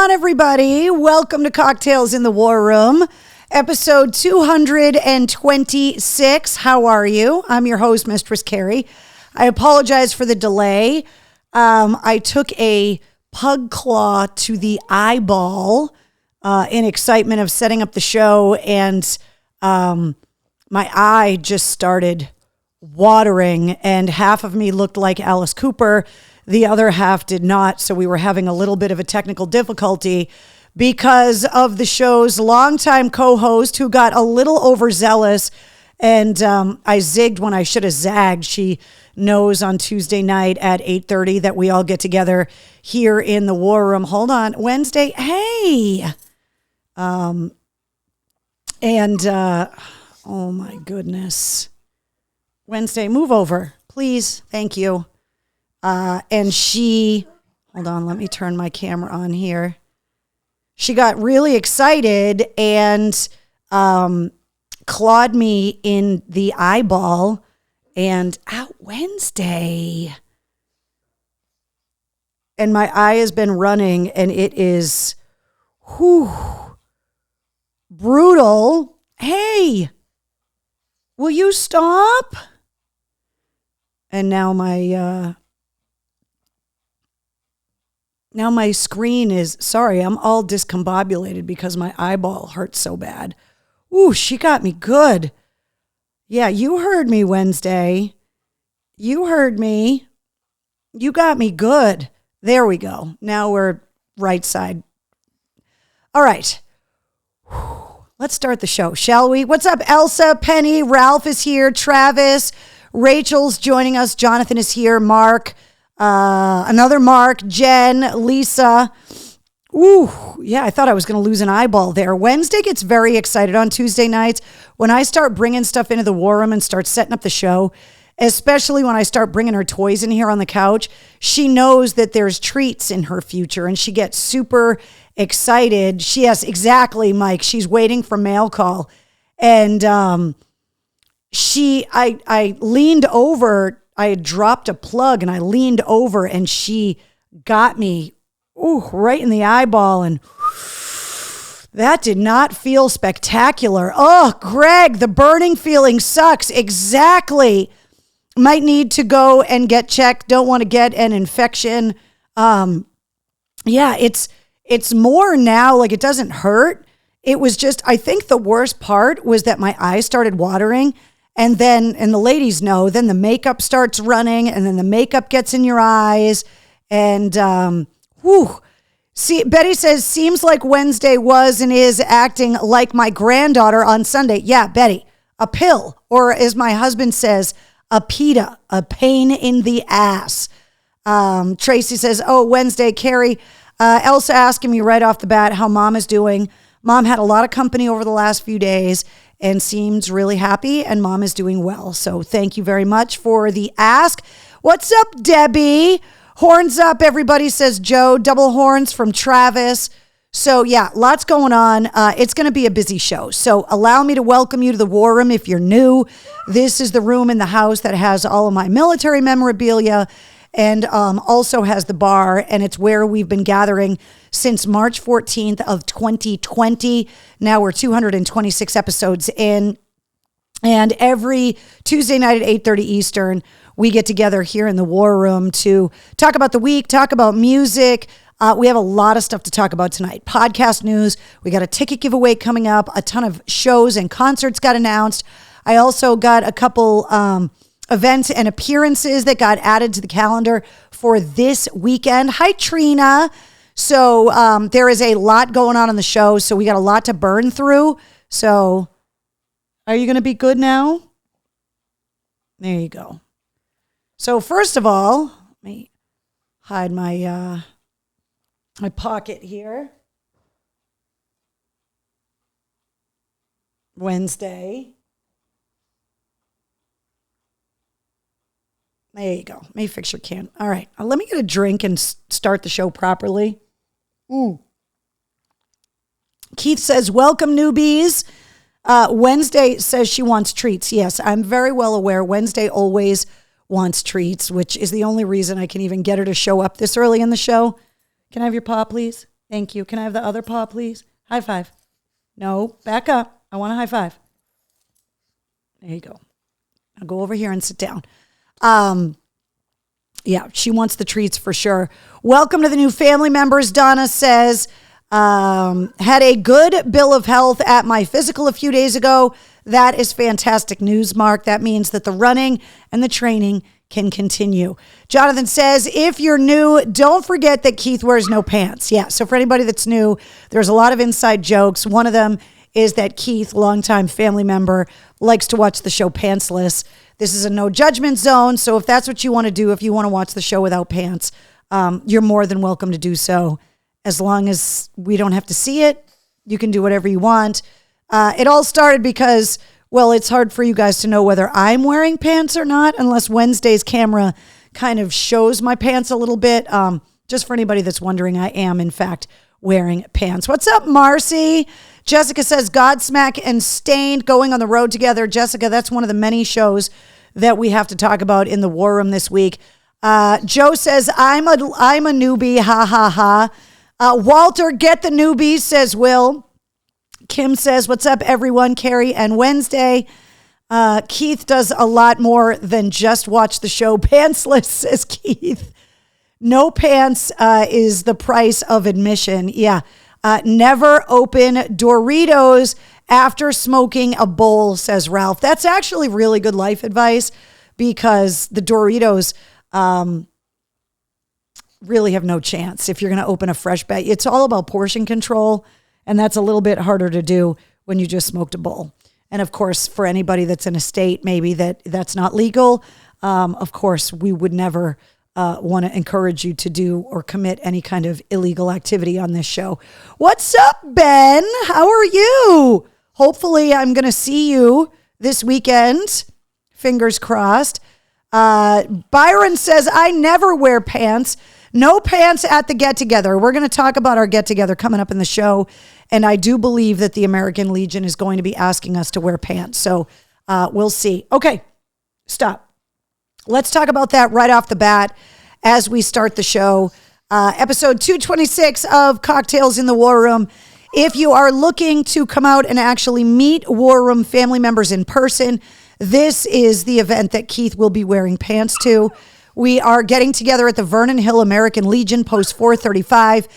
Everybody, welcome to Cocktails in the War Room, episode 226. How are you? I'm your host, Mistress Carrie. I apologize for the delay. I took a pug claw to the eyeball in excitement of setting up the show, and my eye just started watering, and half of me looked like Alice Cooper. The other half did not, so we were having a little bit of a technical difficulty because of the show's longtime co-host who got a little overzealous, and I zigged when I should have zagged. She knows on Tuesday night at 8:30 that we all get together here in the War Room. Hold on, Wednesday, hey! Oh my goodness. Wednesday, move over, please, thank you. And she, hold on, let me turn my camera on here. She got really excited and clawed me in the eyeball and out Wednesday. And my eye has been running and it is brutal. Hey, will you stop? And now my screen is, sorry, I'm all discombobulated because my eyeball hurts so bad. Ooh, she got me good. Yeah, you heard me Wednesday. You heard me. You got me good. There we go. Now we're right side. All right. Let's start the show, shall we? What's up, Elsa, Penny, Ralph is here, Travis, Rachel's joining us, Jonathan is here, Mark, another Mark, Jen, Lisa. Ooh, yeah, I thought I was going to lose an eyeball there. Wednesday gets very excited on Tuesday nights when I start bringing stuff into the War Room and start setting up the show, especially when I start bringing her toys in here on the couch. She knows that there's treats in her future and she gets super excited. Yes, exactly, Mike. She's waiting for mail call. And I leaned over. I had dropped a plug and I leaned over and she got me right in the eyeball, and that did not feel spectacular. Oh, Greg, the burning feeling sucks. Exactly. Might need to go and get checked. Don't want to get an infection. Yeah, it's more now, like it doesn't hurt. It was just, I think the worst part was that my eyes started watering. And the ladies know, then the makeup starts running and then the makeup gets in your eyes. And, See, Betty says, seems like Wednesday was and is acting like my granddaughter on Sunday. Yeah, Betty, a pill, or as my husband says, a PITA, a pain in the ass. Tracy says, oh, Wednesday, Carrie, Elsa asking me right off the bat how mom is doing. Mom had a lot of company over the last few days and seems really happy, and mom is doing well. So thank you very much for the ask. What's up, Debbie? Horns up, everybody, says Joe. Double horns from Travis. So yeah, lots going on. It's going to be a busy show. So allow me to welcome you to the War Room if you're new. This is the room in the house that has all of my military memorabilia and also has the bar, and it's where we've been gathering since March 14th of 2020. Now we're 226 episodes in, and every Tuesday night at 8:30 Eastern, we get together here in the War Room to talk about the week, talk about music. We have a lot of stuff to talk about tonight. Podcast news. We got a ticket giveaway coming up. A ton of shows and concerts got announced. I also got a couple events and appearances that got added to the calendar for this weekend. Hi, Trina. So there is a lot going on in the show, so we got a lot to burn through. So are you going to be good now? There you go. So first of all, let me hide my my pocket here. Wednesday. There you go. Let me fix your can. All right. Let me get a drink and start the show properly. Keith says, welcome, newbies. Wednesday says she wants treats. Yes, I'm very well aware. Wednesday always wants treats, which is the only reason I can even get her to show up this early in the show. Can I have your paw, please? Thank you. Can I have the other paw, please? High five. No, back up. I want a high five. There you go. I'll go over here and sit down. Yeah, she wants the treats for sure. Welcome to the new family members. Donna says, had a good bill of health at my physical a few days ago. That is fantastic news, Mark. That means that the running and the training can continue. Jonathan says, if you're new, don't forget that Keith wears no pants. Yeah, so for anybody that's new, there's a lot of inside jokes. One of them is that Keith, longtime family member, likes to watch the show pantsless. This is a no judgment zone, so if that's what you want to do, if you want to watch the show without pants, you're more than welcome to do so. As long as we don't have to see it, you can do whatever you want. It all started because, well, it's hard for you guys to know whether I'm wearing pants or not, unless Wednesday's camera kind of shows my pants a little bit. Just for anybody that's wondering, I am, in fact, wearing pants. What's up, Marcy? Jessica says, Godsmack and Stained going on the road together. Jessica, that's one of the many shows that we have to talk about in the War Room this week. Joe says, I'm a newbie, ha, ha, ha. Walter, get the newbies, says Will. Kim says, what's up, everyone? Carrie and Wednesday. Keith does a lot more than just watch the show pantsless, says Keith. No pants is the price of admission. Yeah. Never open Doritos after smoking a bowl, says Ralph. That's actually really good life advice because the Doritos really have no chance if you're going to open a fresh bag. It's all about portion control, and that's a little bit harder to do when you just smoked a bowl. And of course, for anybody that's in a state maybe that's not legal, of course, we would never want to encourage you to do or commit any kind of illegal activity on this show. What's up, Ben? How are you? Hopefully I'm going to see you this weekend. Fingers crossed. Byron says, I never wear pants. No pants at the get-together. We're going to talk about our get-together coming up in the show. And I do believe that the American Legion is going to be asking us to wear pants. So we'll see. Okay, stop. Let's talk about that right off the bat as we start the show. Episode 226 of Cocktails in the War Room. If you are looking to come out and actually meet War Room family members in person, this is the event that Keith will be wearing pants to. We are getting together at the Vernon Hill American Legion, Post 435.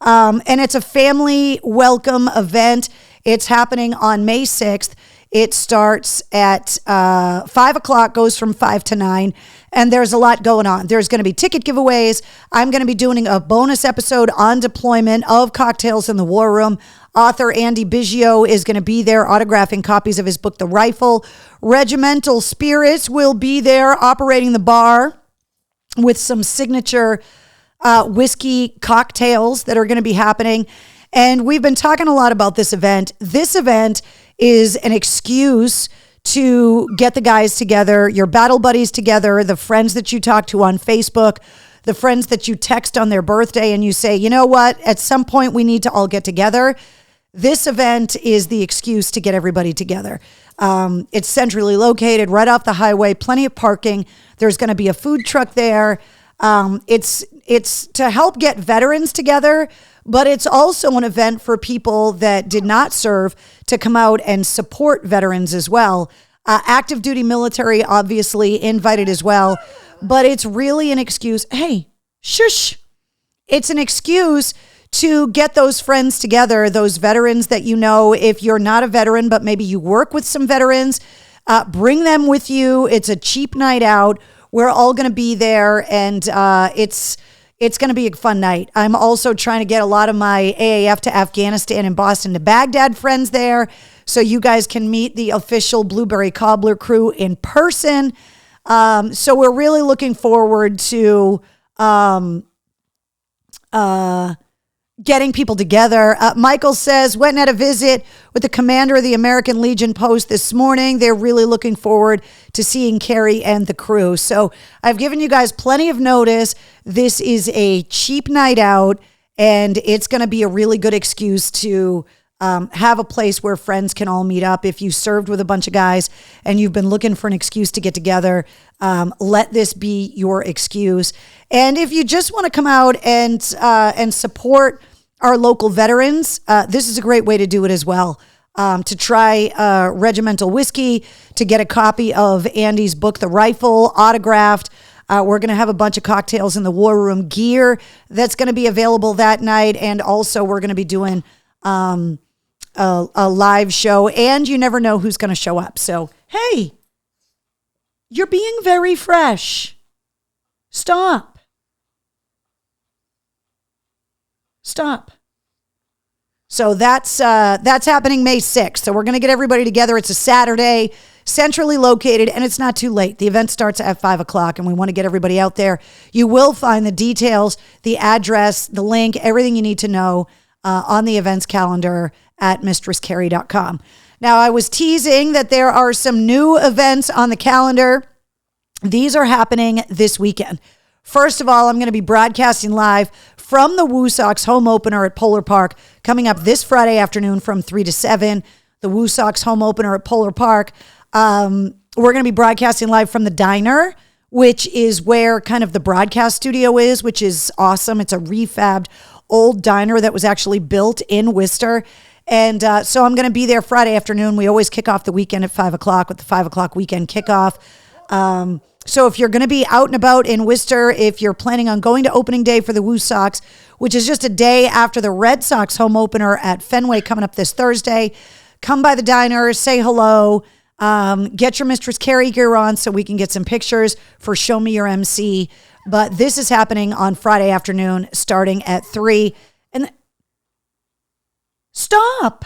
And it's a family welcome event. It's happening on May 6th. It starts at 5 o'clock, goes from 5 to 9, and there's a lot going on. There's going to be ticket giveaways. I'm going to be doing a bonus episode on deployment of Cocktails in the War Room. Author Andy Biggio is going to be there autographing copies of his book, The Rifle. Regimental Spirits will be there operating the bar with some signature whiskey cocktails that are going to be happening. And we've been talking a lot about this event. This event is an excuse to get the guys together, your battle buddies together, the friends that you talk to on Facebook, the friends that you text on their birthday and you say, you know what, at some point we need to all get together. This event is the excuse to get everybody together. It's centrally located right off the highway, plenty of parking. There's going to be a food truck there. It's to help get veterans together, but it's also an event for people that did not serve to come out and support veterans as well. Active duty military, obviously, invited as well, but it's really an excuse. Hey, shush. It's an excuse to get those friends together, those veterans that you know. If you're not a veteran, but maybe you work with some veterans, bring them with you. It's a cheap night out. We're all going to be there, and it's going to be a fun night. I'm also trying to get a lot of my AAF to Afghanistan and Boston to Baghdad friends there, so you guys can meet the official Blueberry Cobbler crew in person. So we're really looking forward to getting people together. Michael says, went and had a visit with the commander of the American Legion Post this morning. They're really looking forward to seeing Carrie and the crew. So I've given you guys plenty of notice. This is a cheap night out, and it's going to be a really good excuse to have a place where friends can all meet up. If you served with a bunch of guys and you've been looking for an excuse to get together, let this be your excuse. And if you just want to come out and support our local veterans, this is a great way to do it as well. To try regimental whiskey, to get a copy of Andy's book, The Rifle, autographed. We're going to have a bunch of cocktails in the War Room gear that's going to be available that night. And also we're going to be doing a live show, and you never know who's going to show up. So, hey, you're being very fresh. Stop. So that's happening May 6th. So we're going to get everybody together. It's a Saturday, centrally located, and it's not too late. The event starts at 5 o'clock, and we want to get everybody out there. You will find the details, the address, the link, everything you need to know on the events calendar at mistresscarrie.com. Now, I was teasing that there are some new events on the calendar. These are happening this weekend. First of all, I'm going to be broadcasting live from the Woo Sox home opener at Polar Park coming up this Friday afternoon from 3 to 7. The Woo Sox home opener at Polar Park. We're going to be broadcasting live from the diner, which is where kind of the broadcast studio is, which is awesome. It's a refabbed old diner that was actually built in Worcester. And so I'm going to be there Friday afternoon. We always kick off the weekend at 5 o'clock with the 5 o'clock weekend kickoff. So if you're going to be out and about in Worcester, if you're planning on going to opening day for the Woo Sox, which is just a day after the Red Sox home opener at Fenway coming up this Thursday, come by the diner, say hello, get your Mistress Carrie gear on so we can get some pictures for Show Me Your MC. But this is happening on Friday afternoon starting at 3. And stop.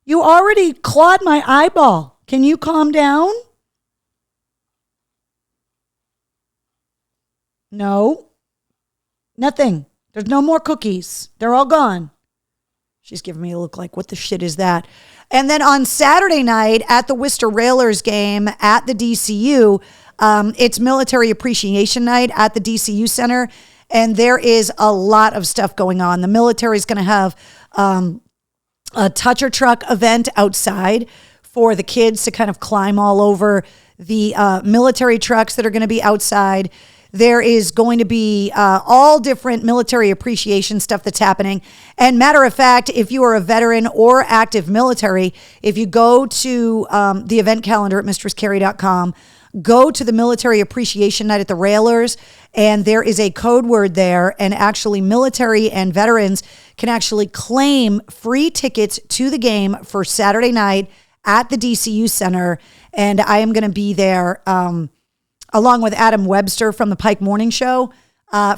You already clawed my eyeball. Can you calm down? No, nothing. There's no more cookies. They're all gone. She's giving me a look like, what the shit is that? And then on Saturday night at the Worcester Railers game at the DCU, it's Military Appreciation Night at the DCU Center. And there is a lot of stuff going on. The military is going to have a toucher truck event outside for the kids to kind of climb all over the military trucks that are going to be outside. There is going to be all different military appreciation stuff that's happening. And matter of fact, if you are a veteran or active military, if you go to the event calendar at mistresscarrie.com, go to the Military Appreciation Night at the Railers, and there is a code word there. And actually, military and veterans can actually claim free tickets to the game for Saturday night at the DCU Center. And I am going to be there along with Adam Webster from the Pike Morning Show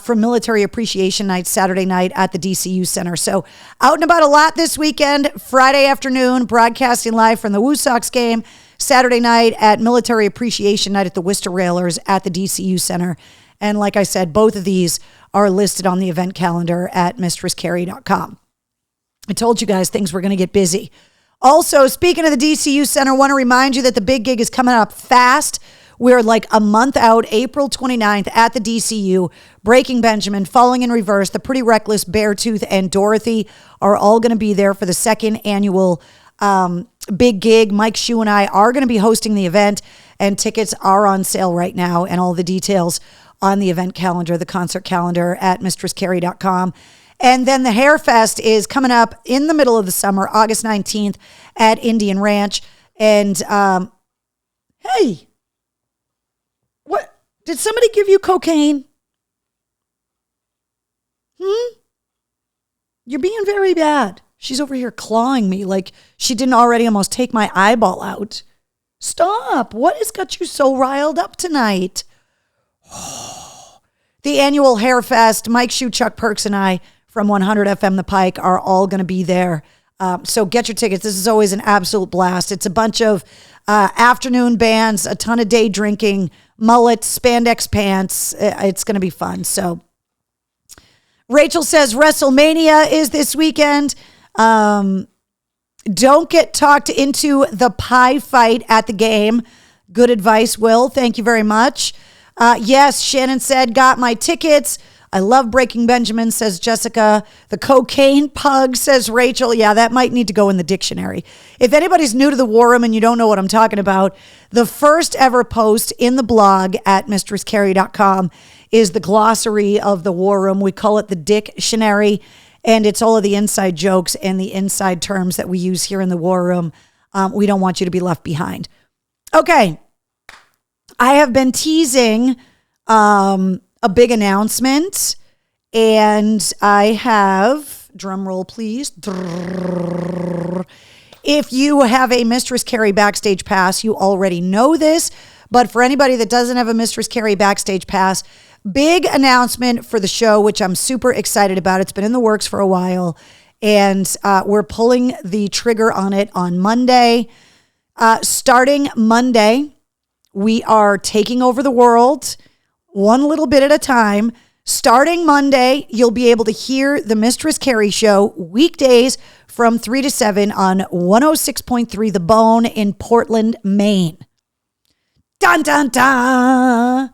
for Military Appreciation Night, Saturday night at the DCU Center. So out and about a lot this weekend, Friday afternoon, broadcasting live from the Woo Sox game, Saturday night at Military Appreciation Night at the Worcester Railers at the DCU Center. And like I said, both of these are listed on the event calendar at mistresscarrie.com. I told you guys things were going to get busy. Also, speaking of the DCU Center, I want to remind you that the big gig is coming up fast. We're like a month out, April 29th at the DCU. Breaking Benjamin, Falling in Reverse, The Pretty Reckless, Beartooth, and Dorothy are all going to be there for the second annual big gig. Mike Shue and I are going to be hosting the event, and tickets are on sale right now, and all the details on the event calendar, the concert calendar at mistresscarrie.com. And then the Hair Fest is coming up in the middle of the summer, August 19th at Indian Ranch. And hey, what? Did somebody give you cocaine? You're being very bad. She's over here clawing me like she didn't already almost take my eyeball out. Stop. What has got you so riled up tonight? The annual Hair Fest, Mike Shue, Chuck Perks, and I from 100 FM The Pike are all going to be there. So get your tickets. This is always an absolute blast. It's a bunch of afternoon bands, a ton of day drinking, mullets, spandex pants. It's going to be fun. So Rachel says WrestleMania is this weekend. Don't get talked into the pie fight at the game. Good advice, Will. Thank you very much. Yes, Shannon said, got my tickets. I love Breaking Benjamin, says Jessica. The cocaine pug, says Rachel. Yeah, that might need to go in the dictionary. If anybody's new to the War Room and you don't know what I'm talking about, the first ever post in the blog at mistresscarrie.com is the glossary of the War Room. We call it the dictionary. And it's all of the inside jokes and the inside terms that we use here in the War Room. We don't want you to be left behind. Okay. I have been teasing a big announcement, and I have, drum roll please. If you have a Mistress Carrie Backstage Pass, you already know this. But for anybody that doesn't have a Mistress Carrie Backstage Pass, big announcement for the show, which I'm super excited about. It's been in the works for a while, and we're pulling the trigger on it on Monday. Starting Monday, we are taking over the world one little bit at a time. Starting Monday, you'll be able to hear the Mistress Carrie Show weekdays from 3 to 7 on 106.3 The Bone in Portland, Maine. Dun, dun, dun.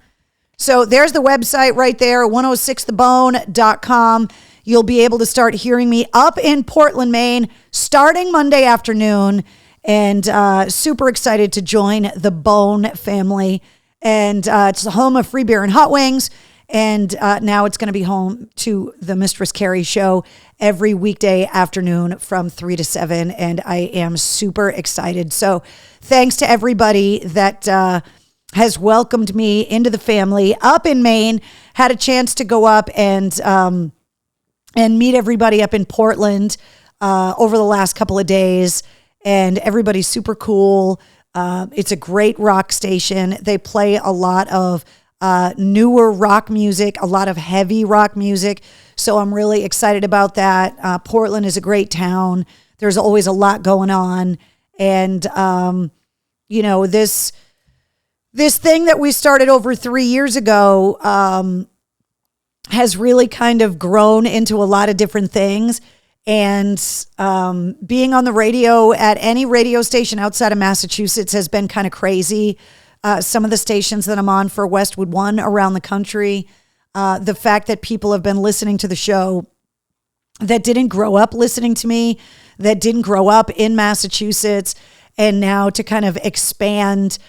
So there's the website right there, 106thebone.com. You'll be able to start hearing me up in Portland, Maine, starting Monday afternoon. And super excited to join the Bone family. And it's the home of free beer and hot wings. And now it's going to be home to the Mistress Carrie Show every weekday afternoon from 3 to 7. And I am super excited. So thanks to everybody that has welcomed me into the family up in Maine. Had a chance to go up and meet everybody up in Portland over the last couple of days. And everybody's super cool. It's a great rock station. They play a lot of newer rock music, a lot of heavy rock music. So I'm really excited about that. Portland is a great town. There's always a lot going on. And, this thing that we started over 3 years ago has really kind of grown into a lot of different things. And being on the radio at any radio station outside of Massachusetts has been kind of crazy. Some of the stations that I'm on for Westwood One around the country, the fact that people have been listening to the show that didn't grow up listening to me, that didn't grow up in Massachusetts, and now to kind of expand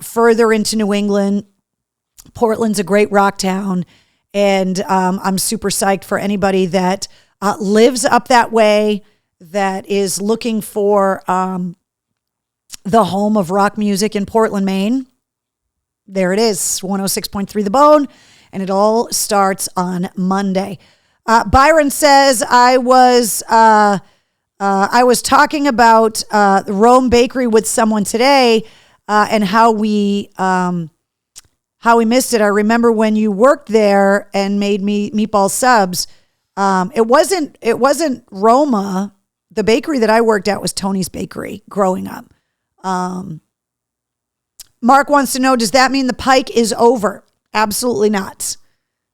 further into New England. Portland's a great rock town, and I'm super psyched for anybody that lives up that way, that is looking for the home of rock music in Portland, Maine. There it is, 106.3 The Bone, and it all starts on Monday. Byron says, I was talking about the Rome Bakery with someone today and how we missed it. I remember when you worked there and made me meatball subs. It wasn't Roma. The bakery that I worked at was Tony's Bakery growing up. Mark wants to know, does that mean the Pike is over? Absolutely not.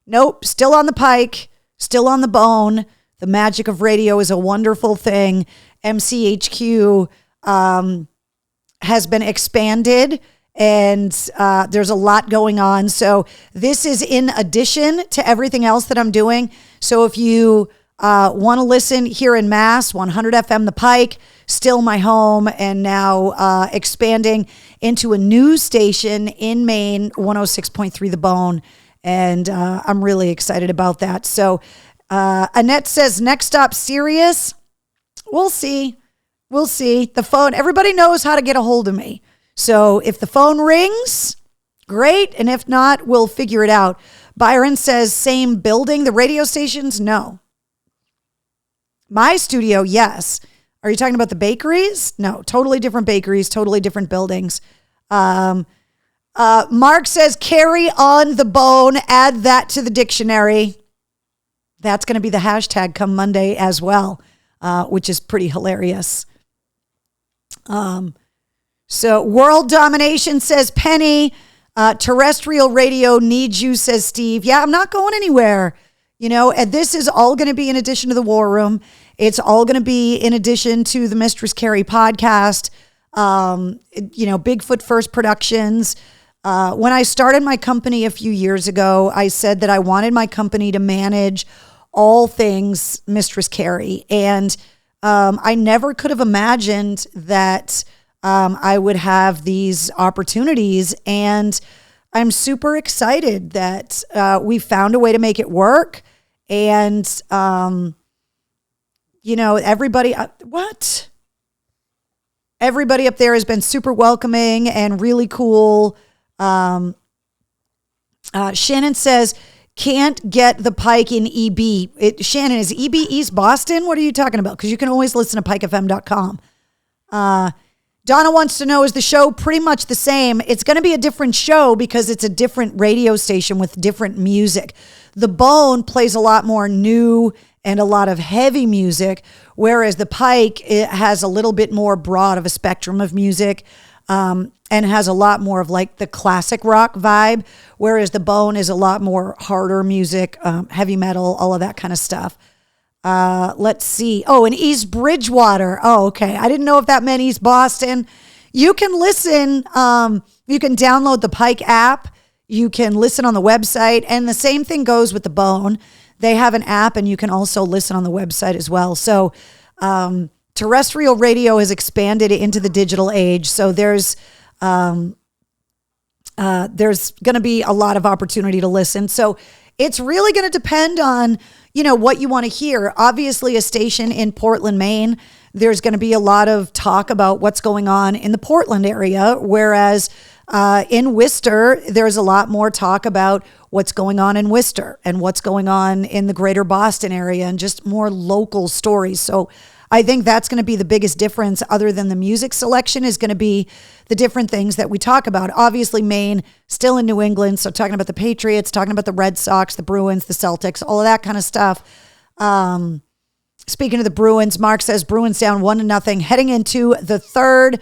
Nope. Still on the Pike, still on the Bone. The magic of radio is a wonderful thing. MCHQ has been expanded, and there's a lot going on. So this is in addition to everything else that I'm doing. So if you want to listen here in Mass, 100 FM The Pike, still my home, and now expanding into a new station in Maine, 106.3 The Bone. And I'm really excited about that. So Annette says, next stop, Sirius. We'll see. We'll see. The phone, everybody knows how to get a hold of me. So if the phone rings, great. And if not, we'll figure it out. Byron says, same building, the radio stations? No. My studio, yes. Are you talking about the bakeries? No, totally different bakeries, totally different buildings. Mark says, carry on the bone, add that to the dictionary. That's going to be the hashtag come Monday as well, which is pretty hilarious. So world domination, says Penny. Terrestrial radio needs you, says Steve. Yeah, I'm not going anywhere. And this is all going to be in addition to the War Room. It's all going to be in addition to the Mistress Carrie podcast. Bigfoot First Productions. When I started my company a few years ago, I said that I wanted my company to manage all things Mistress Carrie. And I never could have imagined that I would have these opportunities. And I'm super excited that we found a way to make it work. And Everybody, what? Everybody up there has been super welcoming and really cool. Shannon says, can't get the Pike in EB. Shannon, is EB East Boston? What are you talking about? Because you can always listen to pikefm.com. Donna wants to know, is the show pretty much the same? It's going to be a different show because it's a different radio station with different music. The Bone plays a lot more new and a lot of heavy music, whereas the Pike, it has a little bit more broad of a spectrum of music, and has a lot more of like the classic rock vibe, whereas the Bone is a lot more harder music, heavy metal, all of that kind of stuff. Let's see. Oh, in East Bridgewater. Oh, okay. I didn't know if that meant East Boston. You can listen. You can download the Pike app. You can listen on the website. And the same thing goes with the Bone. They have an app and you can also listen on the website as well. So terrestrial radio has expanded into the digital age. So there's going to be a lot of opportunity to listen. So it's really going to depend on, what you want to hear. Obviously, a station in Portland, Maine, there's going to be a lot of talk about what's going on in the Portland area, whereas in Worcester, there's a lot more talk about what's going on in Worcester and what's going on in the greater Boston area and just more local stories. So I think that's going to be the biggest difference, other than the music selection, is going to be the different things that we talk about. Obviously, Maine, still in New England, so talking about the Patriots, talking about the Red Sox, the Bruins, the Celtics, all of that kind of stuff. Speaking of the Bruins, Mark says Bruins down 1-0, heading into the third.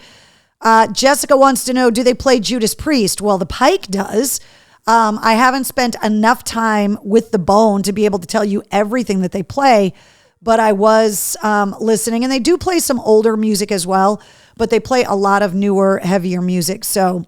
Jessica wants to know, do they play Judas Priest? Well, the Pike does. I haven't spent enough time with the Bone to be able to tell you everything that they play, but I was listening, and they do play some older music as well, but they play a lot of newer, heavier music. So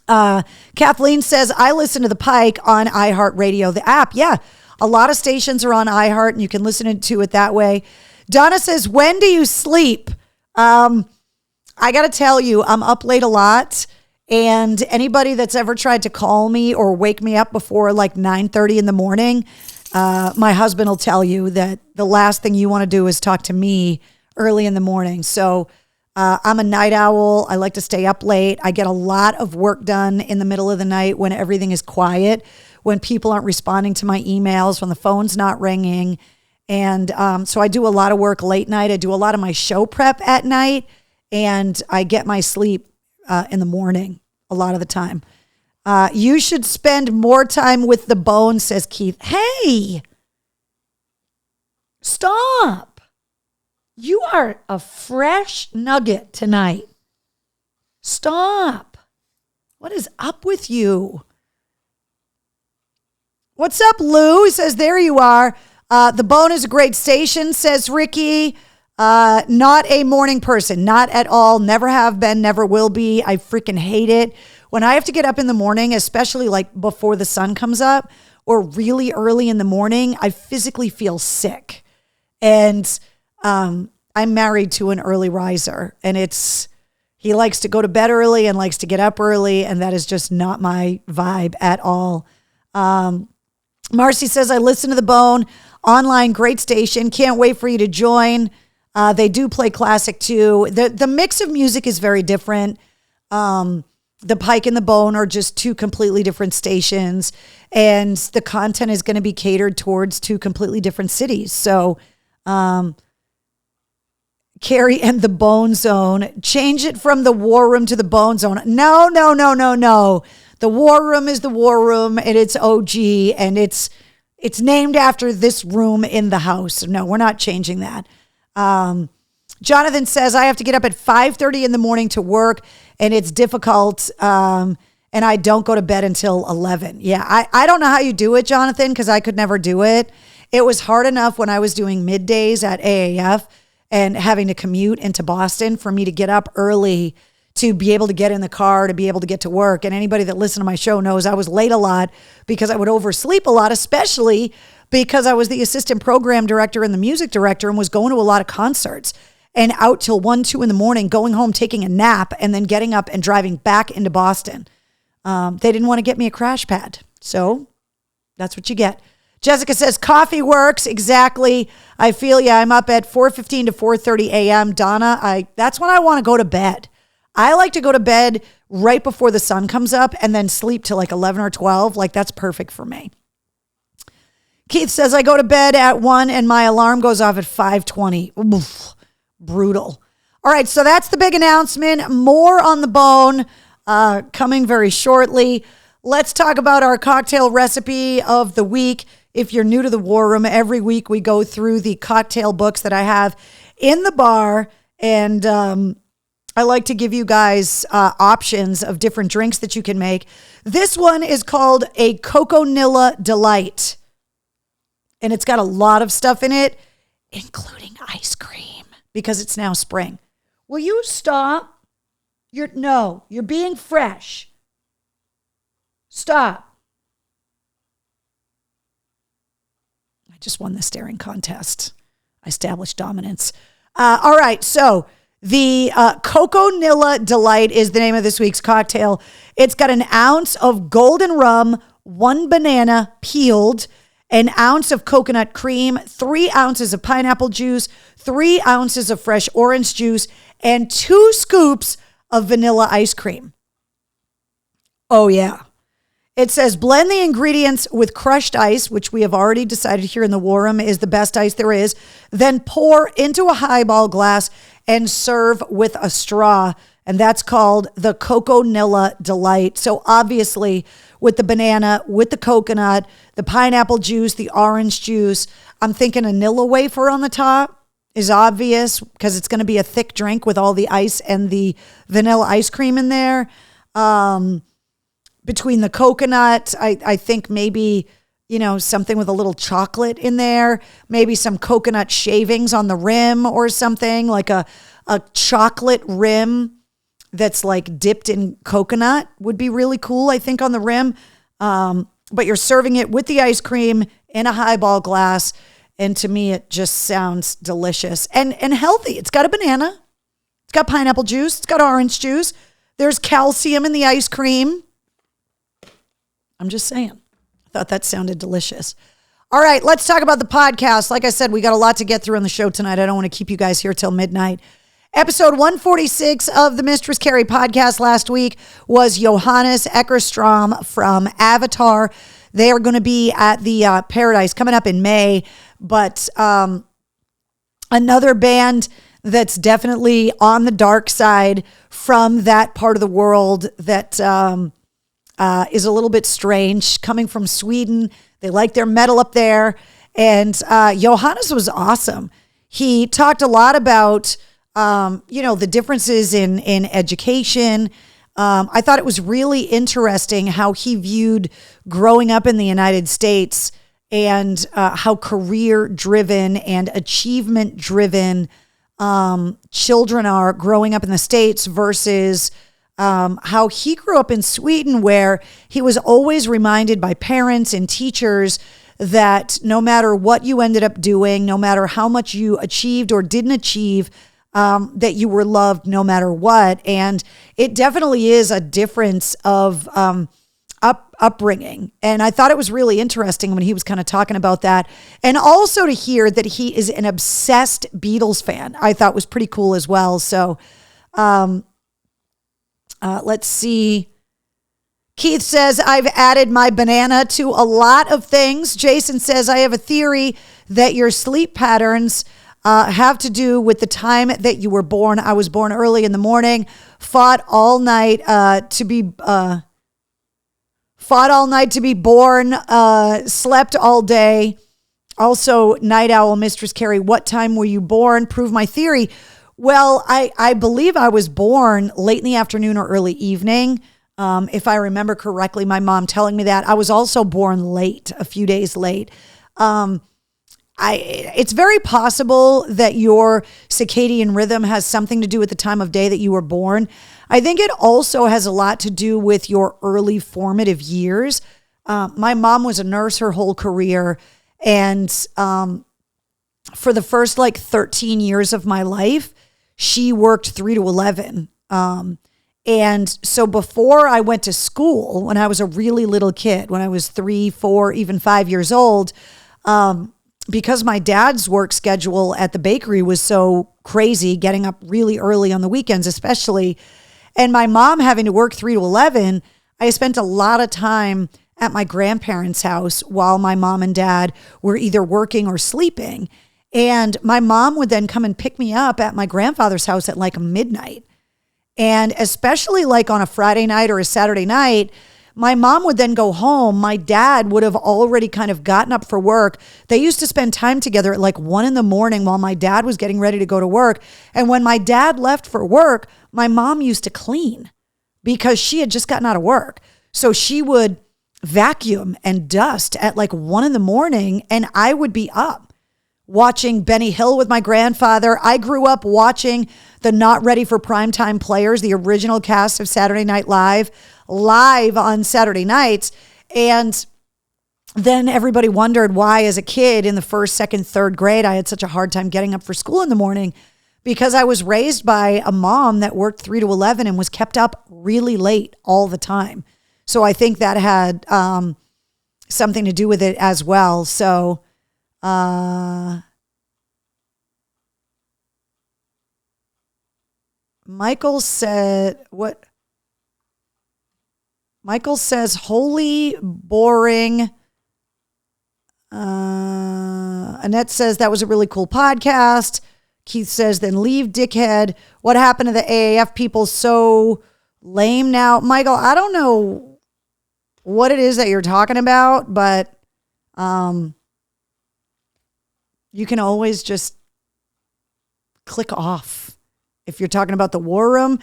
Kathleen says, I listen to the Pike on iHeartRadio, the app. Yeah, a lot of stations are on iHeart, and you can listen to it that way. Donna says, when do you sleep? I got to tell you, I'm up late a lot. And anybody that's ever tried to call me or wake me up before like 9:30 in the morning, my husband will tell you that the last thing you want to do is talk to me early in the morning. So I'm a night owl. I like to stay up late. I get a lot of work done in the middle of the night when everything is quiet, when people aren't responding to my emails, when the phone's not ringing. And so I do a lot of work late night. I do a lot of my show prep at night, and I get my sleep in the morning a lot of the time. You should spend more time with the Bone, says Keith. Hey, stop. You are a fresh nugget tonight. Stop. What is up with you? What's up, Lou? He says, there you are. The Bone is a great station, says Ricky. Not a morning person, not at all. Never have been, never will be. I freaking hate it. When I have to get up in the morning, especially like before the sun comes up or really early in the morning, I physically feel sick. And I'm married to an early riser, and he likes to go to bed early and likes to get up early, and that is just not my vibe at all. Marcy says, I listen to the Bone online, great station. Can't wait for you to join. They do play classic too. The mix of music is very different. The Pike and the Bone are just two completely different stations, and the content is going to be catered towards two completely different cities. So, Carrie and the Bone Zone, change it from the War Room to the Bone Zone. No. The War Room is the War Room, and it's OG, and it's named after this room in the house. No, we're not changing that. Jonathan says, I have to get up at 5:30 in the morning to work, and it's difficult, and I don't go to bed until 11. Yeah, I don't know how you do it, Jonathan, because I could never do it. It was hard enough when I was doing middays at AAF and having to commute into Boston for me to get up early to be able to get in the car, to be able to get to work. And anybody that listened to my show knows I was late a lot because I would oversleep a lot, especially because I was the assistant program director and the music director and was going to a lot of concerts and out till 1, 2 in the morning, going home, taking a nap, and then getting up and driving back into Boston. They didn't want to get me a crash pad. So that's what you get. Jessica says, coffee works. Exactly. I feel ya. I'm up at 4:15 to 4:30 a.m. Donna, that's when I want to go to bed. I like to go to bed right before the sun comes up and then sleep till like 11 or 12. Like, that's perfect for me. Keith says, I go to bed at 1 and my alarm goes off at 5:20. Oof, brutal. All right, so that's the big announcement. More on the bone coming very shortly. Let's talk about our cocktail recipe of the week. If you're new to the War Room, every week we go through the cocktail books that I have in the bar, and I like to give you guys options of different drinks that you can make. This one is called a Coconilla Delight, and it's got a lot of stuff in it, including ice cream, because it's now spring. Will you stop? You're being fresh. Stop. I just won the staring contest. I established dominance. All right, so the Coconilla Delight is the name of this week's cocktail. It's got an ounce of golden rum, 1 banana peeled, an ounce of coconut cream, 3 ounces of pineapple juice, 3 ounces of fresh orange juice, and 2 scoops of vanilla ice cream. Oh, yeah. It says blend the ingredients with crushed ice, which we have already decided here in the War Room is the best ice there is. Then pour into a highball glass and serve with a straw. And that's called the Coconilla Delight. So obviously with the banana, with the coconut, the pineapple juice, the orange juice, I'm thinking a Nilla wafer on the top is obvious because it's going to be a thick drink with all the ice and the vanilla ice cream in there. Between the coconut, I think maybe, something with a little chocolate in there, maybe some coconut shavings on the rim or something, like a chocolate rim that's like dipped in coconut would be really cool, I think, on the rim. But you're serving it with the ice cream in a highball glass. And to me, it just sounds delicious and healthy. It's got a banana. It's got pineapple juice. It's got orange juice. There's calcium in the ice cream. I'm just saying. I thought that sounded delicious. All right, let's talk about the podcast. Like I said, we got a lot to get through on the show tonight. I don't want to keep you guys here till midnight. Episode 146 of the Mistress Carrie podcast last week was Johannes Eckerstrom from Avatar. They are going to be at the Paradise coming up in May. But another band that's definitely on the dark side from that part of the world that is a little bit strange, coming from Sweden. They like their metal up there. And Johannes was awesome. He talked a lot about, the differences in education. I thought it was really interesting how he viewed growing up in the United States and how career-driven and achievement-driven children are growing up in the States versus how he grew up in Sweden, where he was always reminded by parents and teachers that no matter what you ended up doing, no matter how much you achieved or didn't achieve, that you were loved no matter what. And it definitely is a difference of upbringing. And I thought it was really interesting when he was kind of talking about that. And also to hear that he is an obsessed Beatles fan, I thought was pretty cool as well. So let's see. Keith says, I've added my banana to a lot of things. Jason says, I have a theory that your sleep patterns have to do with the time that you were born. I was born early in the morning, fought all night to be born, slept all day. Also, Night Owl, Mistress Carrie, what time were you born? Prove my theory. Well, I believe I was born late in the afternoon or early evening. If I remember correctly, my mom telling me that. I was also born late, a few days late. It's very possible that your circadian rhythm has something to do with the time of day that you were born. I think it also has a lot to do with your early formative years. My mom was a nurse her whole career. And for the first 13 years of my life, she worked 3 to 11. And so before I went to school, when I was a really little kid, when I was 3, 4, even 5 years old, because my dad's work schedule at the bakery was so crazy, getting up really early on the weekends, especially, and my mom having to work 3 to 11, I spent a lot of time at my grandparents' house while my mom and dad were either working or sleeping. And my mom would then come and pick me up at my grandfather's house at like midnight. And especially like on a Friday night or a Saturday night, my mom would then go home. My dad would have already kind of gotten up for work. They used to spend time together at like 1 a.m. while my dad was getting ready to go to work. And when my dad left for work, my mom used to clean because she had just gotten out of work. So she would vacuum and dust at like 1 a.m. and I would be up watching Benny Hill with my grandfather. I grew up watching the Not Ready for Primetime Players, the original cast of Saturday Night Live on Saturday nights. And then everybody wondered why, as a kid in the first, second, third grade, I had such a hard time getting up for school in the morning, because I was raised by a mom that worked 3 to 11 and was kept up really late all the time. So I think that had something to do with it as well. So Michael said, what? Michael says, holy boring. Annette says, that was a really cool podcast. Keith says, then leave, dickhead. What happened to the AAF people? So lame now. Michael, I don't know what it is that you're talking about, but you can always just click off if you're talking about the war room.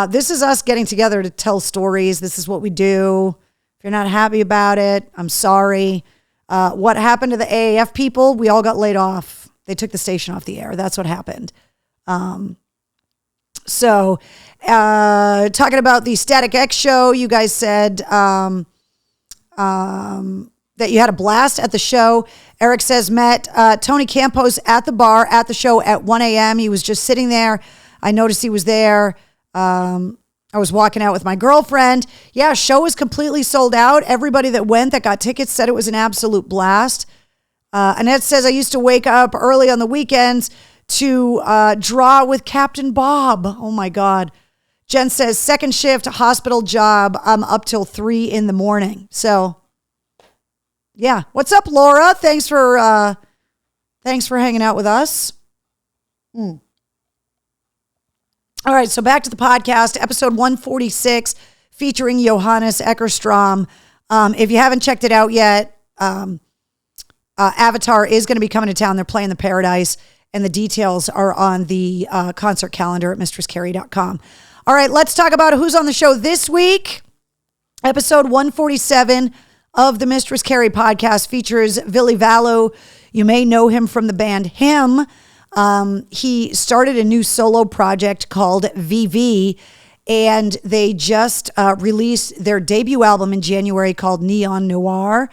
This is us getting together to tell stories. This is what we do. If you're not happy about it, I'm sorry. What happened to the AAF people? We all got laid off. They took the station off the air. That's what happened. So talking about the Static X show, you guys said that you had a blast at the show. Eric says, met Tony Campos at the bar at the show at 1 a.m. He was just sitting there. I noticed he was there. I was walking out with my girlfriend. Yeah, show was completely sold out. Everybody that went, that got tickets, said it was an absolute blast. Annette says, I used to wake up early on the weekends to draw with Captain Bob. Oh my God. Jen says, second shift, hospital job. I'm up till 3 a.m. So yeah. What's up, Laura? Thanks for hanging out with us. All right. So back to the podcast, episode 146, featuring Johannes Eckerstrom. If you haven't checked it out yet, Avatar is going to be coming to town. They're playing the Paradise, and the details are on the concert calendar at mistresscarrie.com. All right, let's talk about who's on the show this week. Episode 147 of the Mistress Carrie podcast features Billy Vallow. You may know him from the band Him. He started a new solo project called VV, and they just released their debut album in January called Neon Noir.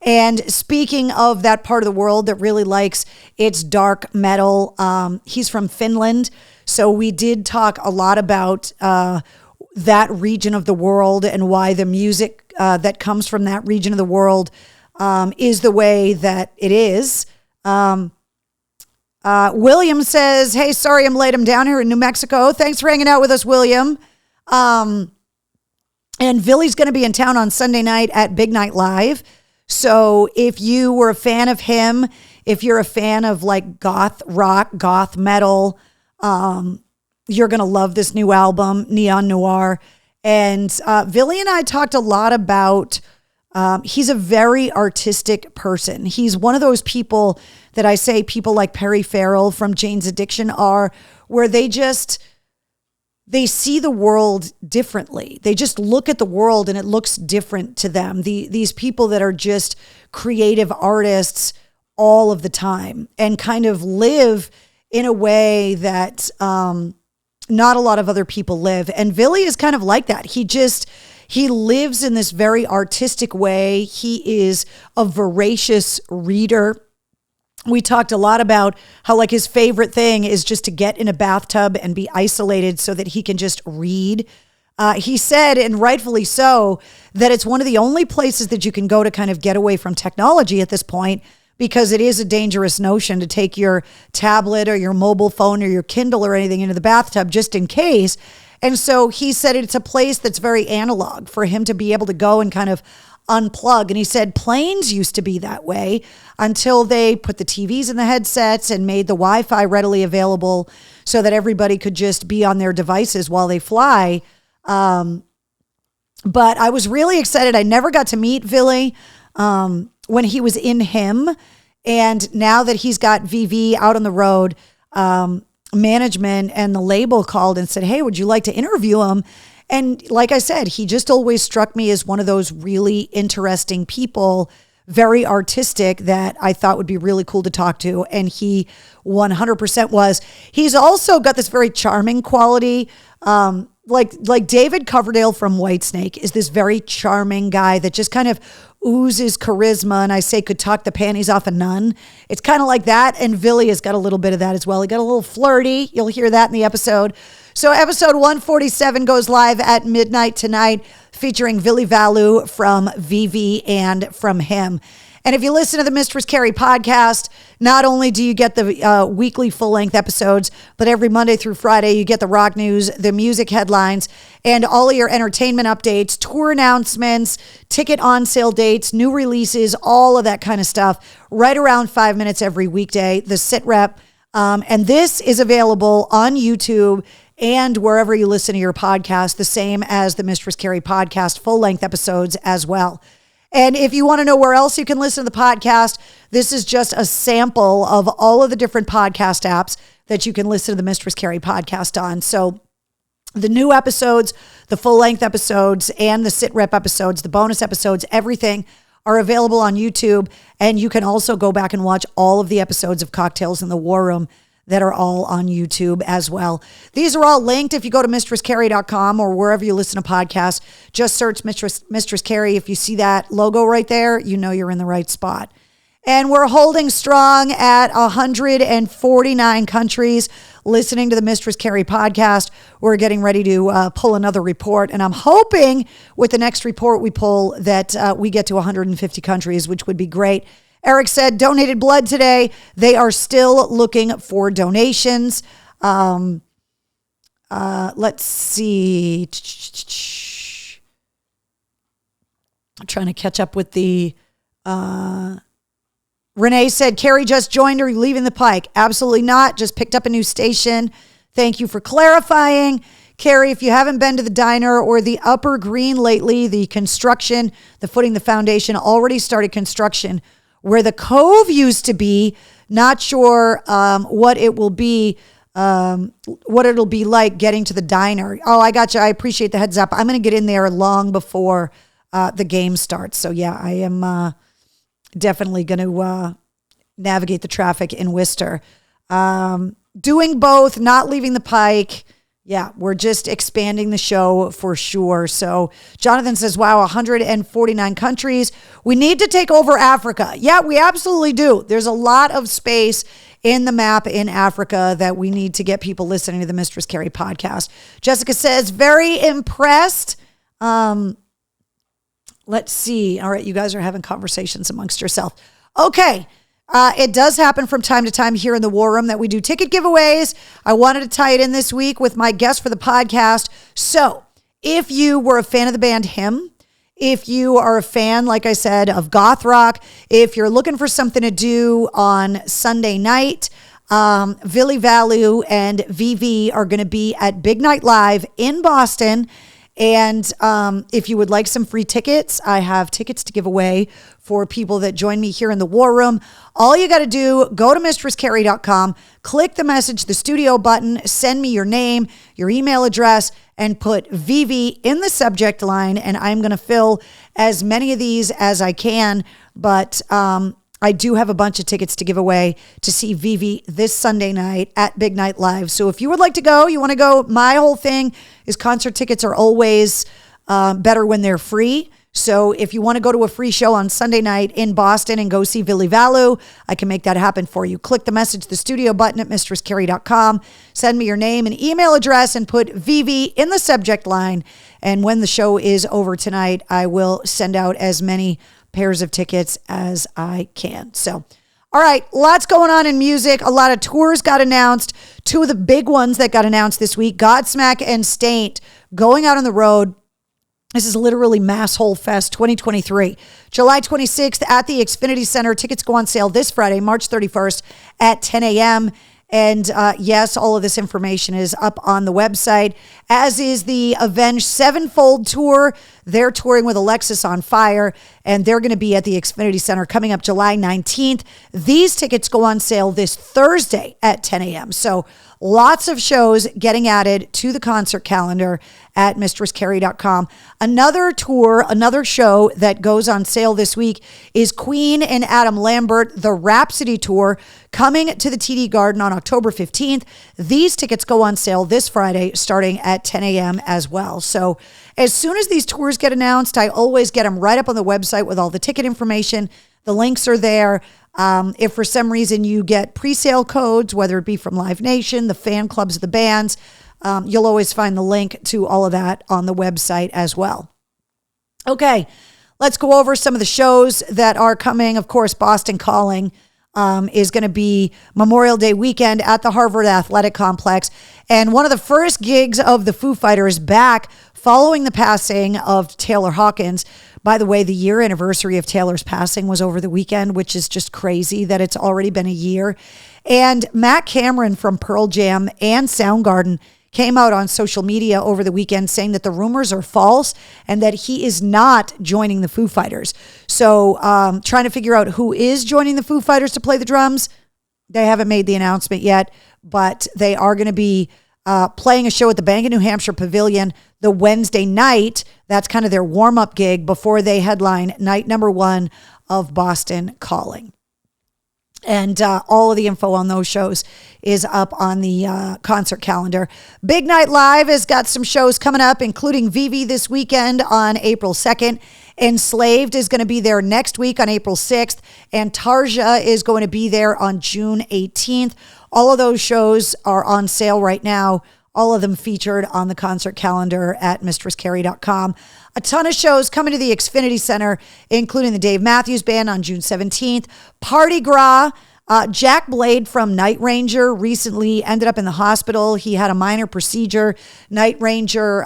And speaking of that part of the world that really likes its dark metal, he's from Finland. So we did talk a lot about that region of the world and why the music that comes from that region of the world is the way that it is. William says, hey, sorry I'm late. I'm down here in New Mexico. Thanks for hanging out with us, William. And Billy's going to be in town on Sunday night at Big Night Live. So if you were a fan of him, if you're a fan of like goth rock, goth metal, you're going to love this new album, Neon Noir. And Billy and I talked a lot about, he's a very artistic person. He's one of those people that I say people like Perry Farrell from Jane's Addiction are, where they see the world differently. They just look at the world and it looks different to them. These people that are just creative artists all of the time and kind of live in a way that not a lot of other people live. And Billy is kind of like that. He lives in this very artistic way. He is a voracious reader. We talked a lot about how like his favorite thing is just to get in a bathtub and be isolated so that he can just read. He said, and rightfully so, that it's one of the only places that you can go to kind of get away from technology at this point, because it is a dangerous notion to take your tablet or your mobile phone or your Kindle or anything into the bathtub just in case. And so he said it's a place that's very analog for him to be able to go and kind of unplug. And he said planes used to be that way until they put the TVs in the headsets and made the Wi-Fi readily available so that everybody could just be on their devices while they fly. But I was really excited. I never got to meet Vili when he was in Him. And now that he's got VV out on the road, management and the label called and said, hey, would you like to interview him? And like I said, he just always struck me as one of those really interesting people, very artistic, that I thought would be really cool to talk to. And he 100% was. He's also got this very charming quality. Like David Coverdale from Whitesnake is this very charming guy that just kind of oozes charisma, and I say could talk the panties off a nun. It's kind of like that, and Vili has got a little bit of that as well. He got a little flirty. You'll hear that in the episode. So episode 147 goes live at midnight tonight, featuring Vili Valu from VV and from Him. And if you listen to the Mistress Carrie podcast, not only do you get the weekly full-length episodes, but every Monday through Friday, you get the rock news, the music headlines, and all of your entertainment updates, tour announcements, ticket on sale dates, new releases, all of that kind of stuff, right around 5 minutes every weekday, the sit rep. And this is available on YouTube and wherever you listen to your podcast, the same as the Mistress Carrie podcast full-length episodes as well. And if you want to know where else you can listen to the podcast, this is just a sample of all of the different podcast apps that you can listen to the Mistress Carrie podcast on. So the new episodes, the full-length episodes, and the sit rep episodes, the bonus episodes, everything are available on YouTube. And you can also go back and watch all of the episodes of Cocktails in the War Room that are all on YouTube as well. These are all linked. If you go to mistresscarrie.com or wherever you listen to podcasts, just search Mistress Carrie. If you see that logo right there, you know you're in the right spot. And we're holding strong at 149 countries listening to the Mistress Carrie podcast. We're getting ready to pull another report. And I'm hoping with the next report we pull that we get to 150 countries, which would be great. Eric said, donated blood today. They are still looking for donations. Let's see. I'm trying to catch up with the... Renee said, Carrie just joined her, leaving the Pike. Absolutely not. Just picked up a new station. Thank you for clarifying. Carrie, if you haven't been to the diner or the Upper Green lately, the construction, the footing, the foundation already started construction. Where the Cove used to be, not sure what it will be, what it'll be like getting to the diner. Oh, I got you. I appreciate the heads up. I'm going to get in there long before the game starts. So yeah, I am definitely going to navigate the traffic in Worcester. Doing both, not leaving the Pike. Yeah, we're just expanding the show for sure. So Jonathan says, wow, 149 countries. We need to take over Africa. Yeah, we absolutely do. There's a lot of space in the map in Africa that we need to get people listening to the Mistress Carrie podcast. Jessica says, very impressed. Let's see. All right, you guys are having conversations amongst yourself. Okay. It does happen from time to time here in the War Room that we do ticket giveaways. I wanted to tie it in this week with my guest for the podcast. So if you were a fan of the band Him, if you are a fan, like I said, of goth rock, if you're looking for something to do on Sunday night, Vili Valu and VV are going to be at Big Night Live in Boston. And if you would like some free tickets, I have tickets to give away for people that join me here in the War Room. All you got to do, go to mistresscarrie.com, click the message, the studio button, send me your name, your email address, and put VV in the subject line. And I'm going to fill as many of these as I can. But I do have a bunch of tickets to give away to see VV this Sunday night at Big Night Live. So if you would like to go, you want to go, my whole thing is concert tickets are always better when they're free. So if you want to go to a free show on Sunday night in Boston and go see Billy Valu, I can make that happen for you. Click the message the studio button at mistresscarrie.com. Send me your name and email address and put VV in the subject line. And when the show is over tonight, I will send out as many pairs of tickets as I can. So, all right, lots going on in music. A lot of tours got announced. Two of the big ones that got announced this week, Godsmack and Staind, going out on the road. This is literally Mass Hole Fest 2023. July 26th at the Xfinity Center. Tickets go on sale this Friday, March 31st at 10 a.m. And yes, all of this information is up on the website, as is the Avenged Sevenfold Tour. They're touring with Alexis on Fire, and they're going to be at the Xfinity Center coming up July 19th. These tickets go on sale this Thursday at 10 a.m. So lots of shows getting added to the concert calendar at mistresscarrie.com. Another tour, another show that goes on sale this week is Queen and Adam Lambert, the Rhapsody Tour, coming to the TD Garden on October 15th. These tickets go on sale this Friday starting at 10 a.m. as well. So as soon as these tours get announced, I always get them right up on the website with all the ticket information. The links are there. If for some reason you get pre-sale codes, whether it be from Live Nation, the fan clubs of the bands, you'll always find the link to all of that on the website as well. Okay, let's go over some of the shows that are coming. Of course, Boston Calling is going to be Memorial Day weekend at the Harvard Athletic Complex. And one of the first gigs of the Foo Fighters back following the passing of Taylor Hawkins. By the way, the year anniversary of Taylor's passing was over the weekend, which is just crazy that it's already been a year. And Matt Cameron from Pearl Jam and Soundgarden came out on social media over the weekend saying that the rumors are false and that he is not joining the Foo Fighters. So trying to figure out who is joining the Foo Fighters to play the drums. They haven't made the announcement yet, but they are going to be playing a show at the Bank of New Hampshire Pavilion the Wednesday night. That's kind of their warm-up gig before they headline night number 1 of Boston Calling. And all of the info on those shows is up on the concert calendar. Big Night Live has got some shows coming up, including Vivi this weekend on April 2nd. Enslaved is going to be there next week on April 6th. And Tarja is going to be there on June 18th. All of those shows are on sale right now. All of them featured on the concert calendar at mistresscarrie.com. A ton of shows coming to the Xfinity Center, including the Dave Matthews Band on June 17th. Party Gras. Jack Blade from Night Ranger recently ended up in the hospital. He had a minor procedure. Night Ranger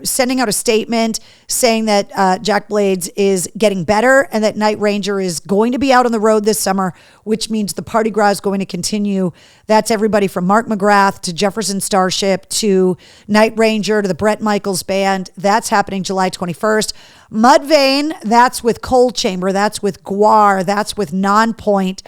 sending out a statement saying that Jack Blades is getting better and that Night Ranger is going to be out on the road this summer, which means the Party Gras is going to continue. That's everybody from Mark McGrath to Jefferson Starship to Night Ranger to the Bret Michaels Band. That's happening July 21st. Mudvayne, that's with Coal Chamber. That's with Gwar. That's with Nonpoint.